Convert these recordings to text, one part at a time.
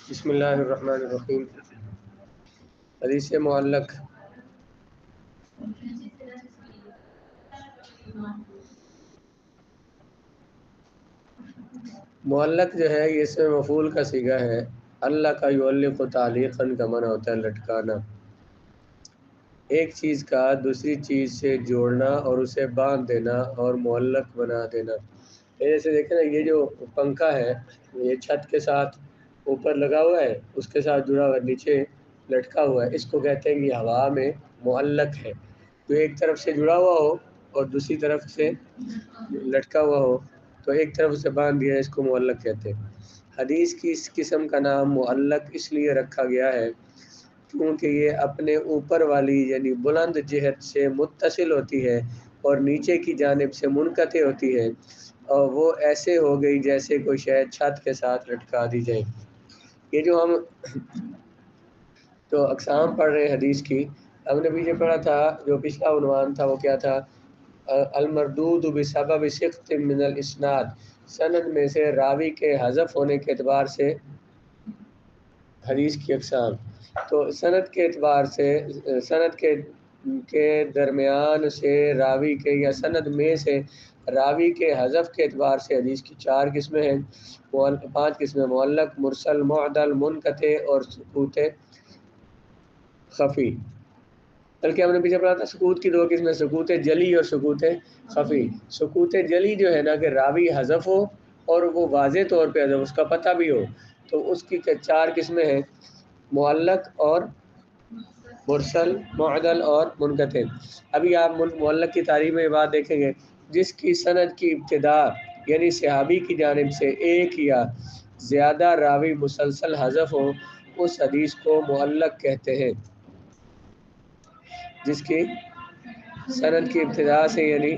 بسم اللہ الرحمن الرحیم۔ حدیث معلق معلق جو ہے یہ اسم مفعول کا صیغہ ہے۔ اللہ کا یعلق تعلیقاً کا معنی ہوتا ہے لٹکانا، ایک چیز کا دوسری چیز سے جوڑنا اور اسے باندھ دینا اور معلق بنا دینا۔ جیسے دیکھیں نا، یہ جو پنکھا ہے یہ چھت کے ساتھ اوپر لگا ہوا ہے، اس کے ساتھ جڑا ہوا نیچے لٹکا ہوا ہے، اس کو کہتے ہیں کہ ہوا میں معلق ہے۔ تو ایک طرف سے جڑا ہوا ہو اور دوسری طرف سے لٹکا ہوا ہو تو ایک طرف سے باندھ دیا، اس کو معلق کہتے ہیں۔ حدیث کی اس قسم کا نام معلق اس لیے رکھا گیا ہے کیونکہ یہ اپنے اوپر والی یعنی بلند جہت سے متصل ہوتی ہے اور نیچے کی جانب سے منقطع ہوتی ہے، اور وہ ایسے ہو گئی جیسے کوئی شے چھت کے ساتھ لٹکا دی جائے۔ یہ جو ہم تو اقسام پڑھ رہے ہیں حدیث کی، ہم نے پیچھے پڑھا تھا، جو پچھلا عنوان تھا وہ کیا تھا؟ المردود بسبب سقط من الاسناد، سند میں سے راوی کے حذف ہونے کے اعتبار سے حدیث کی اقسام۔ تو سند کے اعتبار سے، سند کے درمیان سے راوی کے یا سند میں سے راوی کے حذف کے اعتبار سے حدیث کی 4 قسمیں ہیں، 5 قسمیں: معلق، مرسل، معدل، منقطع اور سقوط خفی۔ بلکہ ہم نے پیچھے پڑھا تھا سقوط کی 2 قسمیں، سقوط جلی اور سقوط خفی۔ سقوط جلی جو ہے نا کہ راوی حذف ہو اور وہ واضح طور پہ حذف، اس کا پتہ بھی ہو، تو اس کی 4 قسمیں ہیں: معلق اور مرسل، معدل اور منقطع۔ ابھی آپ معلق کی تعریف میں یہ بات دیکھیں گے، جس کی سند کی ابتدا یعنی صحابی کی جانب سے ایک یا زیادہ راوی مسلسل حذف ہو، اس حدیث کو معلق کہتے ہیں۔ جس کی سند کی ابتدا سے یعنی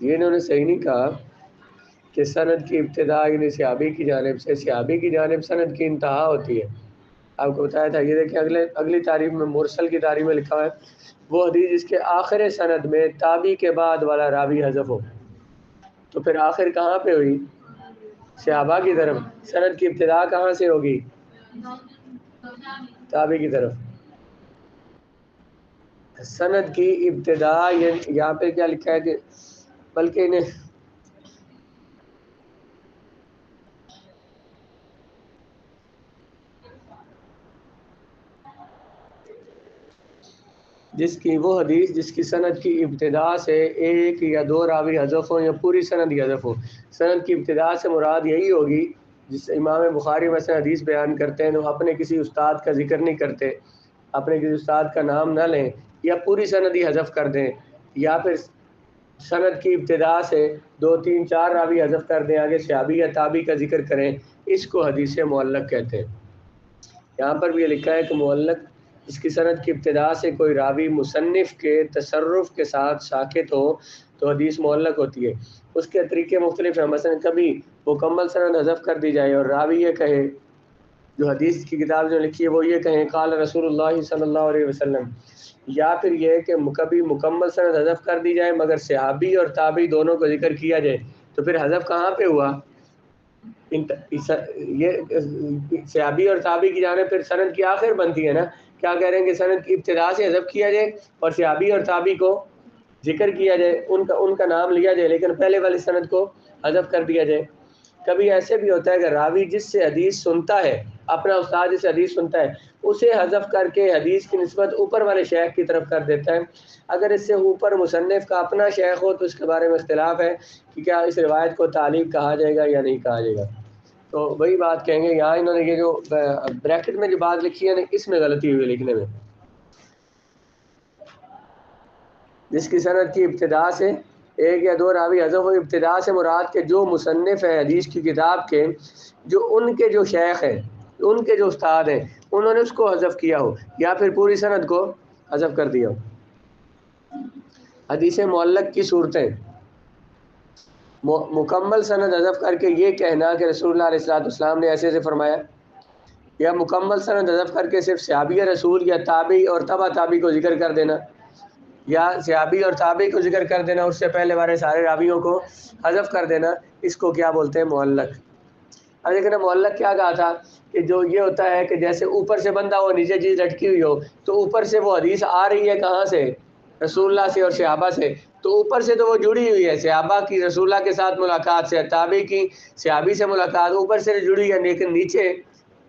یہ انہوں نے صحیح نہیں کہا کہ سند کی ابتدا یعنی صحابی کی جانب سے، صحابی کی جانب سند کی انتہا ہوتی ہے۔ آپ کو بتایا تھا، یہ دیکھیں اگلی تعریف میں مرسل کی تعریف میں لکھا ہے وہ حدیث جس کے آخر سند میں تابعی کے بعد والا راوی حذف ہو۔ تو پھر آخر کہاں پہ ہوئی؟ صحابہ کی طرف۔ سند کی ابتدا کہاں سے ہوگی؟ تابعی کی طرف۔ سند کی ابتدا یہاں پہ کیا لکھا ہے کہ بلکہ انہیں جس کی وہ حدیث جس کی سند کی ابتدا سے ایک یا 2 راوی حذف ہو یا پوری سند حذف ہو۔ سند کی ابتدا سے مراد یہی ہوگی، جس امام بخاری مثلا حدیث بیان کرتے ہیں تو اپنے کسی استاد کا ذکر نہیں کرتے، اپنے کسی استاد کا نام نہ لیں، یا پوری سند ہی حذف کر دیں، یا پھر سند کی ابتدا سے 2 3 4 راوی حذف کر دیں، آگے صحابی یا تابعی کا ذکر کریں، اس کو حدیث معلق کہتے ہیں۔ یہاں پر بھی یہ لکھا ہے کہ معلق اس کی سند کی ابتدا سے کوئی راوی مصنف کے تصرف کے ساتھ ساکت ہو تو حدیث معلق ہوتی ہے۔ اس کے طریقے مختلف ہیں، مثلا کبھی مکمل سند حذف کر دی جائے اور راوی یہ کہے، جو حدیث کی کتاب جو لکھی ہے وہ یہ کہیں قال رسول اللہ صلی اللہ علیہ وسلم، یا پھر یہ کہ کبھی مکمل سند حذف کر دی جائے مگر صحابی اور تابعی دونوں کو ذکر کیا جائے، تو پھر حذف کہاں پہ ہوا؟ یہ صحابی اور تابعی کی جانب پھر سند کی آخر بنتی ہے نا۔ کیا کہہ رہے ہیں کہ سند کی ابتدا سے حذف کیا جائے اور صحابی اور تابعی کو ذکر کیا جائے، ان کا نام لیا جائے، لیکن پہلے والی سند کو حذف کر دیا جائے۔ کبھی ایسے بھی ہوتا ہے کہ راوی جس سے حدیث سنتا ہے، اپنا استاد جس سے حدیث سنتا ہے، اسے حذف کر کے حدیث کی نسبت اوپر والے شیخ کی طرف کر دیتا ہے۔ اگر اس سے اوپر مصنف کا اپنا شیخ ہو تو اس کے بارے میں اختلاف ہے کہ کیا اس روایت کو تعلیق کہا جائے گا یا نہیں کہا جائے گا۔ تو وہی بات کہیں گے، یہاں انہوں نے یہ جو بریکٹ میں جو بات لکھی ہے نا، اس میں غلطی ہوئی لکھنے میں۔ جس کی سند کی ابتدا سے 1 یا 2 راوی حذف ہو، ابتدا سے مراد کے جو مصنف ہیں حدیث کی کتاب کے، جو ان کے جو شیخ ہیں، ان کے جو استاد ہیں، انہوں نے اس کو حذف کیا ہو یا پھر پوری سند کو حذف کر دیا ہو۔ حدیث معلق کی صورتیں: مکمل سند حذف کر کے یہ کہنا کہ رسول اللہ علیہ السلام نے ایسے فرمایا، یا مکمل سند حذف کر کے صرف صحابی رسول یا تابعی اور تبع تابعی کو ذکر کر دینا، یا صحابی اور تابعی کو ذکر کر دینا، اس سے پہلے والے سارے راویوں کو حذف کر دینا، اس کو کیا بولتے ہیں؟ معلق۔ اب دیکھنا معلق کیا کہا تھا کہ جو یہ ہوتا ہے کہ جیسے اوپر سے بندہ ہو، نیچے چیز لٹکی ہوئی ہو، تو اوپر سے وہ حدیث آ رہی ہے کہاں سے؟ رسول اللہ سے اور صحابہ سے، تو اوپر سے تو وہ جڑی ہوئی ہے، صحابہ کی رسول اللہ کے ساتھ ملاقات سے، تابعی کی صحابی سے ملاقات اوپر سے جڑی ہے، لیکن نیچے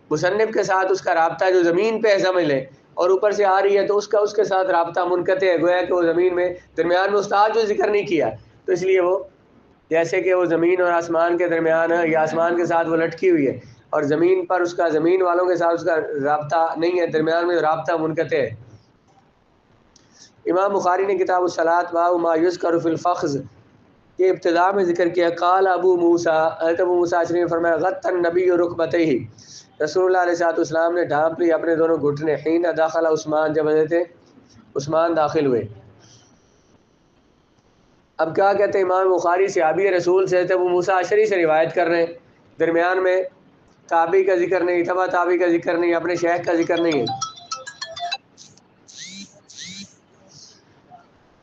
مصنف کے ساتھ اس کا رابطہ جو زمین پہ سمجھ لے اور اوپر سے آ رہی ہے تو اس کے ساتھ رابطہ منقطع ہے، گویا کہ وہ زمین میں درمیان میں استاد جو ذکر نہیں کیا، تو اس لیے وہ جیسے کہ وہ زمین اور آسمان کے درمیان ہے، یا آسمان کے ساتھ وہ لٹکی ہوئی ہے اور زمین پر اس کا زمین والوں کے ساتھ اس کا رابطہ نہیں ہے، درمیان میں رابطہ منقطع ہے۔ امام بخاری نے کتاب الصلاۃ باب ما یذکر فی الفخذ کے ابتداء میں ذکر کیا، قال ابو موسیٰ، حضرت ابو موسیٰ اشعری نے فرمایا غط النبی رکبتیہ، رسول اللہ علیہ السلام نے ڈھانپ لی اپنے دونوں گھٹنے، حین داخل عثمان، جب حضرت عثمان داخل ہوئے۔ اب کیا کہتے ہیں امام بخاری صحابی رسول سے ابو موسیٰ اشعری سے روایت کر رہے ہیں، درمیان میں تابعی کا ذکر نہیں، تبع تابعی کا ذکر نہیں، اپنے شیخ کا ذکر نہیں ہے۔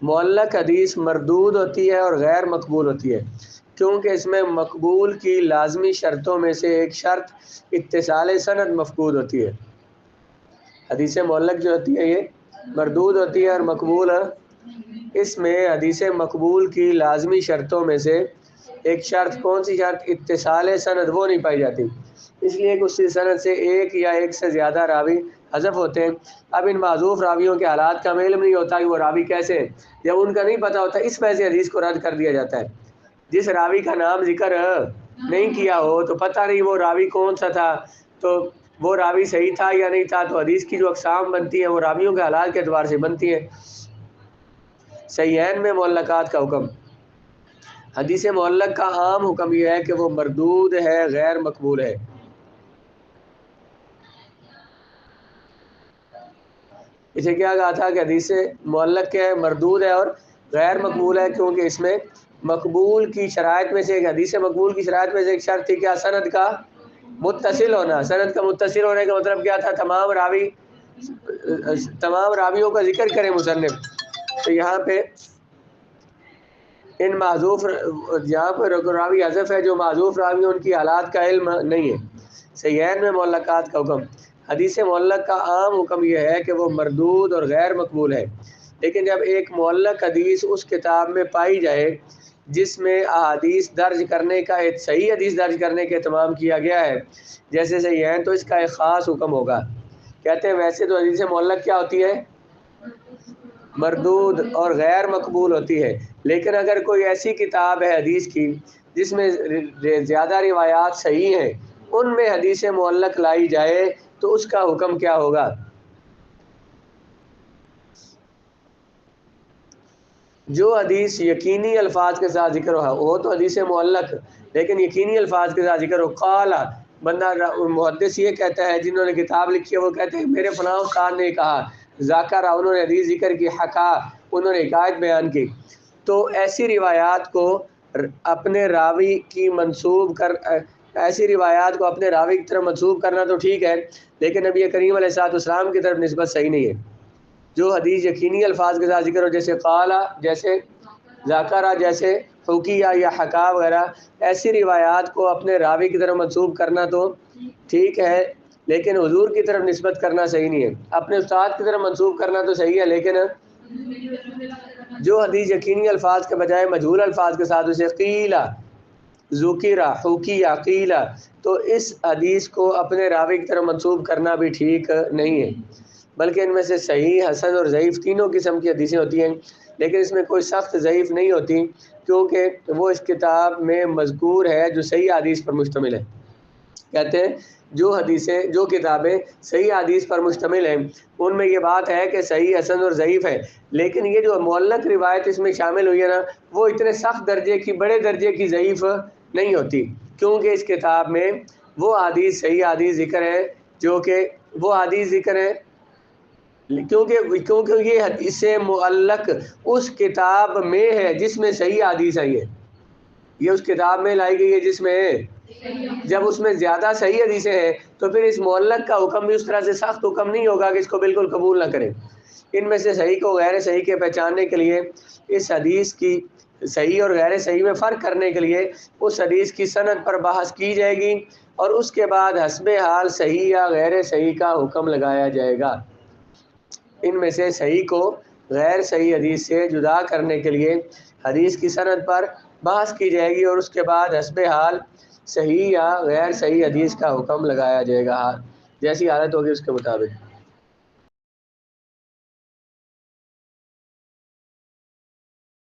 معلق حدیث مردود ہوتی ہے اور غیر مقبول ہوتی ہے، کیونکہ اس میں مقبول کی لازمی شرطوں میں سے ایک شرط اتصال سند مفقود ہوتی ہے۔ حدیث معلق جو ہوتی ہے یہ مردود ہوتی ہے اور مقبول ہے، اس میں حدیث مقبول کی لازمی شرطوں میں سے ایک شرط، کون سی شرط؟ اتصال سند، وہ نہیں پائی جاتی، اس لیے کہ اسی سند سے ایک یا ایک سے زیادہ راوی حذف ہوتے ہیں۔ اب ان معذوف راویوں کے حالات کا علم نہیں ہوتا کہ وہ راوی کیسے ہیں، جب ان کا نہیں پتہ ہوتا اس وجہ سے حدیث کو رد کر دیا جاتا ہے۔ جس راوی کا نام ذکر نہیں کیا ہو تو پتہ نہیں وہ راوی کون سا تھا، تو وہ راوی صحیح تھا یا نہیں تھا، تو حدیث کی جو اقسام بنتی ہیں وہ راویوں کے حالات کے اعتبار سے بنتی ہیں۔ صحیحین میں معلقات کا حکم، حدیث معلق کا عام حکم یہ ہے کہ وہ مردود ہے، غیر مقبول ہے۔ اسے کیا کہا تھا کہ حدیث معلق کیا ہے؟ مردود ہے اور غیر مقبول ہے، کیونکہ اس میں مقبول کی شرائط میں سے ایک، حدیث مقبول کی شرائط میں سے ایک شرط تھی کیا؟ سند کا متصل ہونا۔ سند کا متصل ہونے کا مطلب کیا تھا؟ تمام راویوں کا ذکر کریں مصنف، تو یہاں پہ ان معذوف، جہاں پہ راوی حذف ہے، جو معذوف راوی ان کی حالات کا علم نہیں ہے۔ صحیحین میں معلقات کا حکم، حدیث معلق کا عام حکم یہ ہے کہ وہ مردود اور غیر مقبول ہے، لیکن جب ایک معلق حدیث اس کتاب میں پائی جائے جس میں احادیث درج کرنے کا، ایک صحیح حدیث درج کرنے کا اہتمام کیا گیا ہے جیسے صحیحین، تو اس کا ایک خاص حکم ہوگا۔ کہتے ہیں ویسے تو حدیث معلق کیا ہوتی ہے؟ مردود اور غیر مقبول ہوتی ہے، لیکن اگر کوئی ایسی کتاب ہے حدیث کی جس میں زیادہ روایات صحیح ہیں، ان میں حدیث معلق لائی جائے تو اس کا حکم کیا ہوگا؟ جو حدیث یقینی الفاظ کے ساتھ ذکر ہو تو حدیث معلق، لیکن یقینی الفاظ کے ساتھ ذکر ہو، قال، بندہ محدث یہ کہتا ہے، جنہوں نے کتاب لکھی ہے وہ کہتے ہیں میرے فلاں استاد نے کہا، ذاکر، انہوں نے حدیث ذکر کی، حکا، انہوں نے حکایت بیان کی، تو ایسی روایات کو اپنے راوی کی منسوب کر، ایسی روایات کو اپنے راوی کی طرف منسوب کرنا تو ٹھیک ہے، لیکن نبی کریم علیہ السلام کی طرف نسبت صحیح نہیں ہے۔ جو حدیث یقینی الفاظ کے ساتھ ذکر ہو، جیسے قال، جیسے ذاکرہ، جیسے حکیہ یا حکا وغیرہ، ایسی روایات کو اپنے راوی کی طرف منسوب کرنا تو ٹھیک ہے، لیکن حضور کی طرف نسبت کرنا صحیح نہیں ہے۔ اپنے استاد کی طرف منسوب کرنا تو صحیح ہے، لیکن جو حدیث یقینی الفاظ کے بجائے مجہول الفاظ کے ساتھ، اسے قیلہ، ذکرہ، حکیہ، قیلہ، تو اس حدیث کو اپنے راوی کی طرف منسوب کرنا بھی ٹھیک نہیں ہے، بلکہ ان میں سے صحیح، حسن اور ضعیف تینوں قسم کی حدیثیں ہوتی ہیں، لیکن اس میں کوئی سخت ضعیف نہیں ہوتی، کیونکہ وہ اس کتاب میں مذکور ہے جو صحیح حدیث پر مشتمل ہے۔ کہتے ہیں جو کتابیں صحیح حدیث پر مشتمل ہیں ان میں یہ بات ہے کہ صحیح، حسن اور ضعیف ہے، لیکن یہ جو معلق روایت اس میں شامل ہوئی ہے نا، وہ اتنے سخت درجے کی، بڑے درجے کی ضعیف نہیں ہوتی، کیونکہ اس کتاب میں وہ حدیث، صحیح حدیث ذکر ہے، جو کہ وہ حدیث ذکر ہے، کیونکہ یہ حدیث معلق اس کتاب میں ہے جس میں صحیح حدیث آئی ہے۔ یہ اس کتاب میں لائی گئی ہے جس میں جب اس میں زیادہ صحیح حدیثیں ہیں تو پھر اس معلق کا حکم بھی اس طرح سے سخت حکم نہیں ہوگا کہ اس کو بالکل قبول نہ کریں۔ ان میں سے صحیح کو غیر صحیح کے پہچاننے کے لیے اس حدیث کی صحیح اور غیر صحیح میں فرق کرنے کے لیے اس حدیث کی سند پر بحث کی جائے گی اور اس کے بعد حسب حال صحیح یا غیر صحیح کا حکم لگایا جائے گا۔ ان میں سے صحیح کو غیر صحیح حدیث سے جدا کرنے کے لیے حدیث کی سند پر بحث کی جائے گی اور اس کے بعد حسب حال صحیح یا غیر صحیح حدیث کا حکم لگایا جائے گا، جیسی حالت ہوگی اس کے مطابق۔